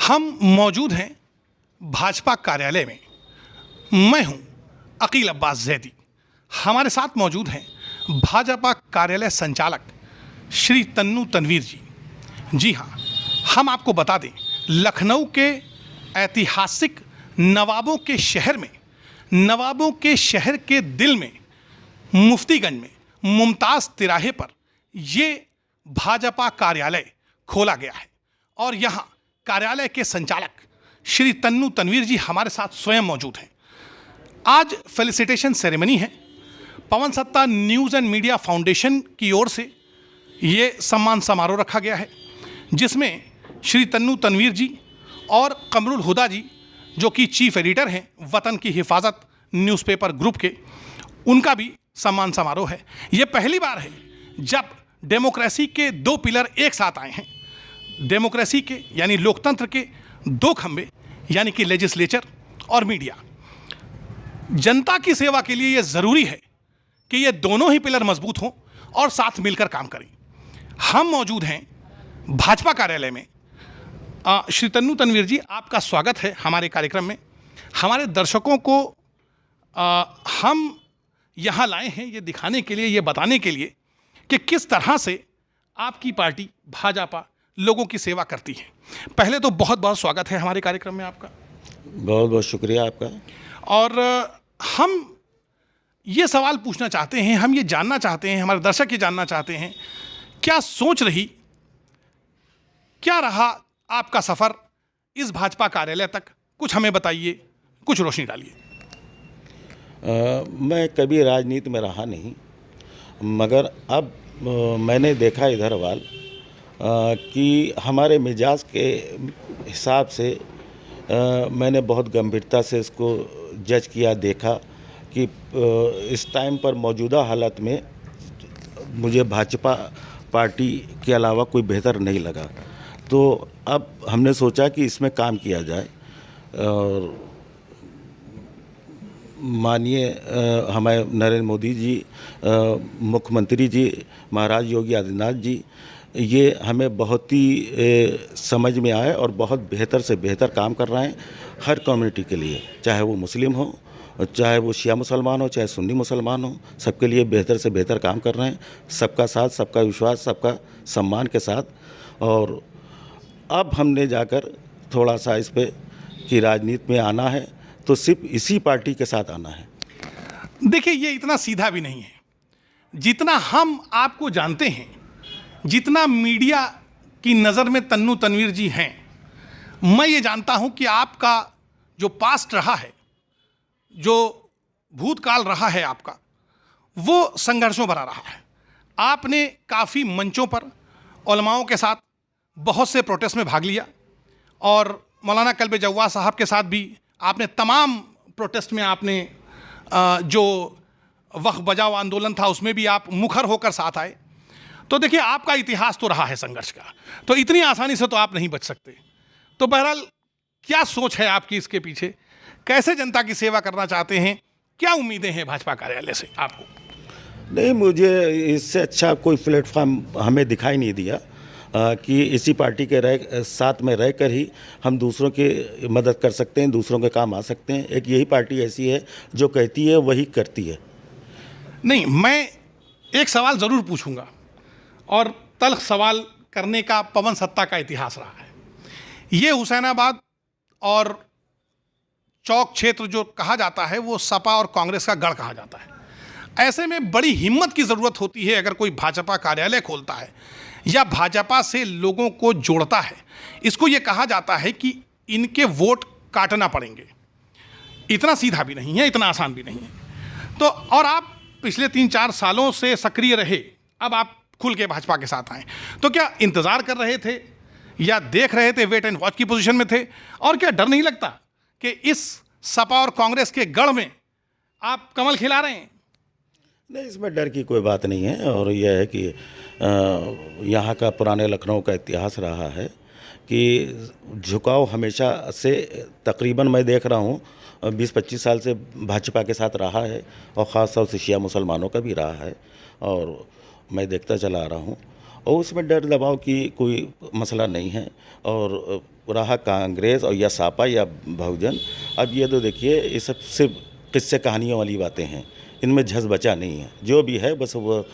हम मौजूद हैं भाजपा कार्यालय में। मैं हूं अकील अब्बास जैदी। हमारे साथ मौजूद हैं भाजपा कार्यालय संचालक श्री तन्नू तनवीर जी। जी हाँ, हम आपको बता दें, लखनऊ के ऐतिहासिक नवाबों के शहर में, नवाबों के शहर के दिल में, मुफ्तीगंज में मुमताज़ तिराहे पर ये भाजपा कार्यालय खोला गया है और यहाँ कार्यालय के संचालक श्री तन्नू तनवीर जी हमारे साथ स्वयं मौजूद हैं। आज फेलिसिटेशन सेरेमनी है। पवन सत्ता न्यूज़ एंड मीडिया फाउंडेशन की ओर से ये सम्मान समारोह रखा गया है, जिसमें श्री तन्नू तनवीर जी और कमरुल हुदा जी, जो कि चीफ एडिटर हैं वतन की हिफाजत न्यूज़पेपर ग्रुप के, उनका भी सम्मान समारोह है। ये पहली बार है जब डेमोक्रेसी के दो पिलर एक साथ आए हैं। डेमोक्रेसी के यानी लोकतंत्र के दो खंभे यानी कि लेजिस्लेचर और मीडिया। जनता की सेवा के लिए यह ज़रूरी है कि ये दोनों ही पिलर मजबूत हों और साथ मिलकर काम करें। हम मौजूद हैं भाजपा कार्यालय में। श्री तन्नू तनवीर जी, आपका स्वागत है हमारे कार्यक्रम में। हमारे दर्शकों को हम यहाँ लाए हैं ये दिखाने के लिए, ये बताने के लिए कि किस तरह से आपकी पार्टी भाजपा लोगों की सेवा करती है। पहले तो बहुत बहुत स्वागत है हमारे कार्यक्रम में आपका। बहुत बहुत शुक्रिया आपका। और हम ये सवाल पूछना चाहते हैं, हम ये जानना चाहते हैं, हमारे दर्शक ये जानना चाहते हैं, क्या सोच रही, क्या रहा आपका सफ़र इस भाजपा कार्यालय तक? कुछ हमें बताइए, कुछ रोशनी डालिए। मैं कभी राजनीति में रहा नहीं, मगर अब मैंने देखा इधर वाल कि हमारे मिजाज के हिसाब से मैंने बहुत गंभीरता से इसको जज किया, देखा कि इस टाइम पर मौजूदा हालत में मुझे भाजपा पार्टी के अलावा कोई बेहतर नहीं लगा। तो अब हमने सोचा कि इसमें काम किया जाए और माननीय हमारे नरेंद्र मोदी जी, मुख्यमंत्री जी, महाराज योगी आदित्यनाथ जी, ये हमें बहुत ही समझ में आए और बहुत बेहतर से बेहतर काम कर रहे हैं हर कम्युनिटी के लिए, चाहे वो मुस्लिम हो, चाहे वो शिया मुसलमान हो, चाहे सुन्नी मुसलमान हो, सबके लिए बेहतर से बेहतर काम कर रहे हैं। सबका साथ, सबका विश्वास, सबका सम्मान के साथ। और अब हमने जाकर थोड़ा सा इस पे कि राजनीति में आना है तो सिर्फ इसी पार्टी के साथ आना है। देखिए, ये इतना सीधा भी नहीं है। जितना हम आपको जानते हैं, जितना मीडिया की नज़र में तन्नू तनवीर जी हैं, मैं ये जानता हूं कि आपका जो पास्ट रहा है, जो भूतकाल रहा है आपका, वो संघर्षों भरा रहा है। आपने काफ़ी मंचों पर उलमाओं के साथ बहुत से प्रोटेस्ट में भाग लिया और मौलाना कल्ब जव्वाद साहब के साथ भी आपने तमाम प्रोटेस्ट में आपने जो वक्फ बचाओ आंदोलन था उसमें भी आप मुखर होकर साथ आए। तो देखिए, आपका इतिहास तो रहा है संघर्ष का, तो इतनी आसानी से तो आप नहीं बच सकते। तो बहरहाल, क्या सोच है आपकी इसके पीछे? कैसे जनता की सेवा करना चाहते हैं? क्या उम्मीदें हैं भाजपा कार्यालय से आपको? नहीं, मुझे इससे अच्छा कोई प्लेटफॉर्म हमें दिखाई नहीं दिया कि इसी पार्टी के साथ में रहकर ही हम दूसरों की मदद कर सकते हैं, दूसरों के काम आ सकते हैं। एक यही पार्टी ऐसी है जो कहती है वही करती है। नहीं, मैं एक सवाल ज़रूर पूछूंगा और तल्ख सवाल करने का पवन सत्ता का इतिहास रहा है। ये हुसैनाबाद और चौक क्षेत्र जो कहा जाता है वो सपा और कांग्रेस का गढ़ कहा जाता है। ऐसे में बड़ी हिम्मत की ज़रूरत होती है अगर कोई भाजपा कार्यालय खोलता है या भाजपा से लोगों को जोड़ता है। इसको ये कहा जाता है कि इनके वोट काटना पड़ेंगे। इतना सीधा भी नहीं है, इतना आसान भी नहीं है। तो और आप पिछले 3-4 सालों से सक्रिय रहे, अब आप खुल के भाजपा के साथ आए, तो क्या इंतज़ार कर रहे थे या देख रहे थे, वेट एंड वॉच की पोजीशन में थे? और क्या डर नहीं लगता कि इस सपा और कांग्रेस के गढ़ में आप कमल खिला रहे हैं? नहीं, इसमें डर की कोई बात नहीं है। और यह है कि यहाँ का पुराने लखनऊ का इतिहास रहा है कि झुकाव हमेशा से तकरीबन मैं देख रहा हूँ 20-25 साल से भाजपा के साथ रहा है और ख़ास तौर से शिया मुसलमानों का भी रहा है और मैं देखता चला आ रहा हूँ। और उसमें डर दबाव की कोई मसला नहीं है। और रहा कांग्रेस और या सापा या बहुजन, अब ये तो देखिए ये सब सिर्फ किस्से कहानियों वाली बातें हैं, इनमें झस बचा नहीं है। जो भी है बस वो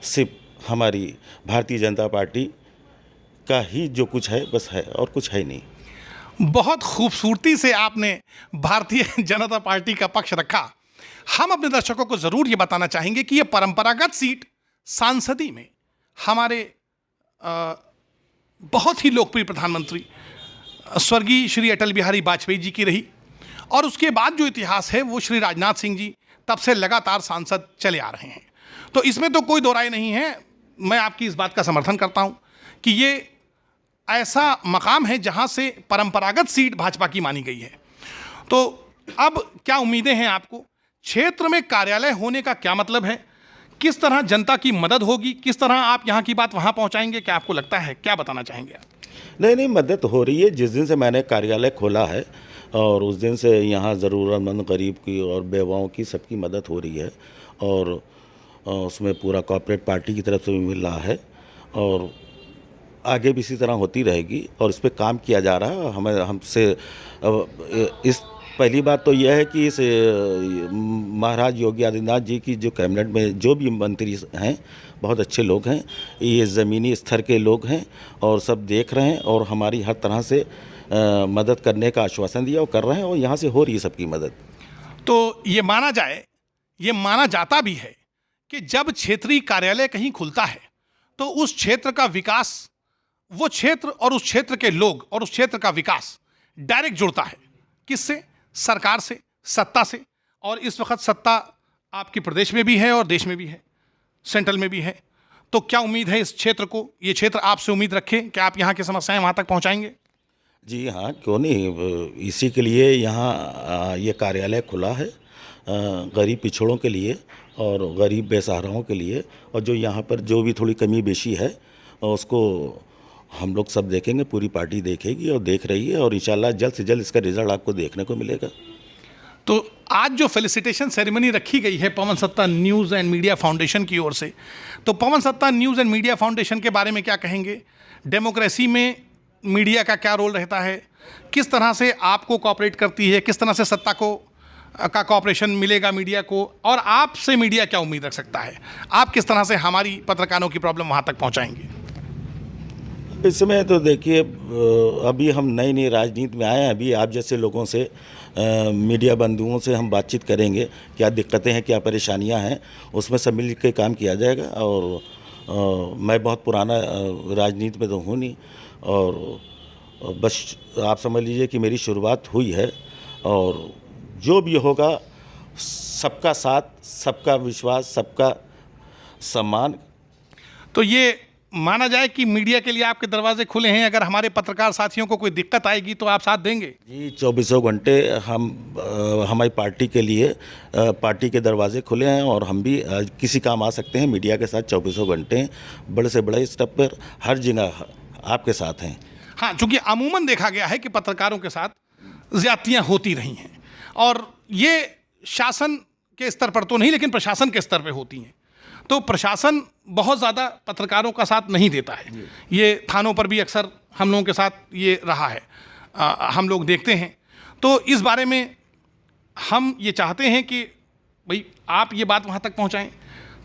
सिर्फ हमारी भारतीय जनता पार्टी का ही जो कुछ है बस है, और कुछ है नहीं। बहुत खूबसूरती से आपने भारतीय जनता पार्टी का पक्ष रखा। हम अपने दर्शकों को जरूर ये बताना चाहेंगे कि ये परंपरागत सीट सांसदी में हमारे बहुत ही लोकप्रिय प्रधानमंत्री स्वर्गीय श्री अटल बिहारी वाजपेयी जी की रही, और उसके बाद जो इतिहास है वो श्री राजनाथ सिंह जी तब से लगातार सांसद चले आ रहे हैं। तो इसमें तो कोई दो राय नहीं है, मैं आपकी इस बात का समर्थन करता हूं कि ये ऐसा मकाम है जहां से परंपरागत सीट भाजपा की मानी गई है। तो अब क्या उम्मीदें हैं आपको? क्षेत्र में कार्यालय होने का क्या मतलब है? किस तरह जनता की मदद होगी? किस तरह आप यहाँ की बात वहाँ पहुँचाएंगे? क्या आपको लगता है? क्या बताना चाहेंगे आप? नहीं, मदद हो रही है। जिस दिन से मैंने कार्यालय खोला है और उस दिन से यहाँ ज़रूरतमंद गरीब की और बेवाओं की सबकी मदद हो रही है, और उसमें पूरा कॉर्पोरेट पार्टी की तरफ से भी मिल रहा है, और आगे भी इसी तरह होती रहेगी, और इस पे काम किया जा रहा है। हमें हमसे इस पहली बात तो यह है कि इस महाराज योगी आदित्यनाथ जी की जो कैबिनेट में जो भी मंत्री हैं बहुत अच्छे लोग हैं, ये ज़मीनी स्तर के लोग हैं और सब देख रहे हैं, और हमारी हर तरह से मदद करने का आश्वासन दिया और कर रहे हैं, और यहाँ से हो रही है सबकी मदद। तो ये माना जाए, ये माना जाता भी है कि जब क्षेत्रीय कार्यालय कहीं खुलता है तो उस क्षेत्र का विकास, वो क्षेत्र और उस क्षेत्र के लोग और उस क्षेत्र का विकास डायरेक्ट जुड़ता है। किससे? सरकार से, सत्ता से। और इस वक्त सत्ता आपके प्रदेश में भी है और देश में भी है, सेंट्रल में भी है। तो क्या उम्मीद है इस क्षेत्र को, ये क्षेत्र आपसे उम्मीद रखे कि आप यहाँ की समस्याएं वहाँ तक पहुँचाएंगे? जी हाँ, क्यों नहीं। इसी के लिए यहाँ ये कार्यालय खुला है, गरीब पिछड़ों के लिए और गरीब बेसहाराओं के लिए। और जो यहाँ पर जो भी थोड़ी कमी बेशी है उसको हम लोग सब देखेंगे, पूरी पार्टी देखेगी और देख रही है, और इंशाल्लाह जल्द से जल्द इसका रिजल्ट आपको देखने को मिलेगा। तो आज जो फेलिसिटेशन सेरेमनी रखी गई है पवन सत्ता न्यूज़ एंड मीडिया फाउंडेशन की ओर से, तो पवन सत्ता न्यूज़ एंड मीडिया फाउंडेशन के बारे में क्या कहेंगे? डेमोक्रेसी में मीडिया का क्या रोल रहता है? किस तरह से आपको कोऑपरेट करती है? किस तरह से सत्ता को का कोऑपरेशन मिलेगा मीडिया को? और आपसे मीडिया क्या उम्मीद रख सकता है? आप किस तरह से हमारी पत्रकारों की प्रॉब्लम वहाँ तक पहुँचाएंगे? इस समय तो देखिए, अभी हम नई राजनीति में आए हैं। अभी आप जैसे लोगों से, मीडिया बंधुओं से हम बातचीत करेंगे, क्या दिक्कतें हैं, क्या परेशानियां हैं, उसमें सब मिल के काम किया जाएगा। और मैं बहुत पुराना राजनीति में तो हूँ नहीं, और बस आप समझ लीजिए कि मेरी शुरुआत हुई है, और जो भी होगा सबका साथ, सबका विश्वास, सबका सम्मान। तो ये माना जाए कि मीडिया के लिए आपके दरवाजे खुले हैं। अगर हमारे पत्रकार साथियों को कोई दिक्कत आएगी तो आप साथ देंगे? जी, 24 घंटे हम हमारी पार्टी के लिए पार्टी के दरवाजे खुले हैं, और हम भी किसी काम आ सकते हैं। मीडिया के साथ 24 घंटे बड़े से बड़े स्तर पर हर जगह आपके साथ हैं। हाँ, चूँकि अमूमन देखा गया है कि पत्रकारों के साथ ज़्यादतियाँ होती रही हैं, और ये शासन के स्तर पर तो नहीं लेकिन प्रशासन के स्तर पर होती हैं। तो प्रशासन बहुत ज़्यादा पत्रकारों का साथ नहीं देता है। ये थानों पर भी अक्सर हम लोगों के साथ ये रहा है, हम लोग देखते हैं। तो इस बारे में हम ये चाहते हैं कि भाई आप ये बात वहाँ तक पहुँचाएं।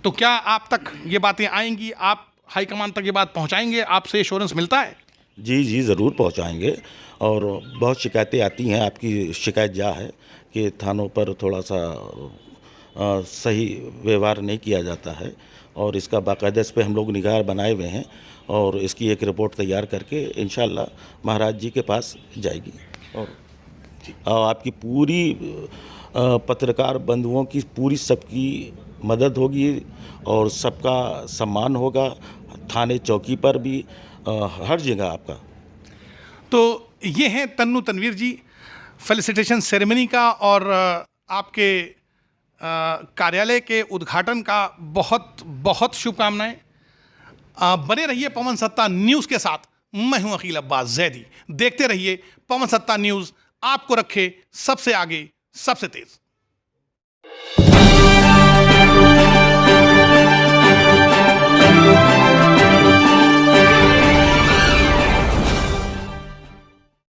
तो क्या आप तक ये बातें आएंगी? आप हाईकमान तक ये बात पहुँचाएंगे? आपसे एश्योरेंस मिलता है? जी, ज़रूर पहुंचाएंगे। और बहुत शिकायतें आती हैं, आपकी शिकायत जा है कि थानों पर थोड़ा सा सही व्यवहार नहीं किया जाता है, और इसका बाकायदा इस पर हम लोग निगाह बनाए हुए हैं, और इसकी एक रिपोर्ट तैयार करके इंशाल्लाह महाराज जी के पास जाएगी, और आपकी पूरी पत्रकार बंधुओं की पूरी सबकी मदद होगी, और सबका सम्मान होगा, थाने चौकी पर भी, हर जगह आपका। तो ये हैं तन्नू तनवीर जी, फेलिसिटेशन सेरेमनी का और आपके कार्यालय के उद्घाटन का बहुत बहुत शुभकामनाएं। बने रहिए पवन सत्ता न्यूज़ के साथ। मैं हूं अकील अब्बास जैदी। देखते रहिए पवन सत्ता न्यूज़, आपको रखे सबसे आगे, सबसे तेज।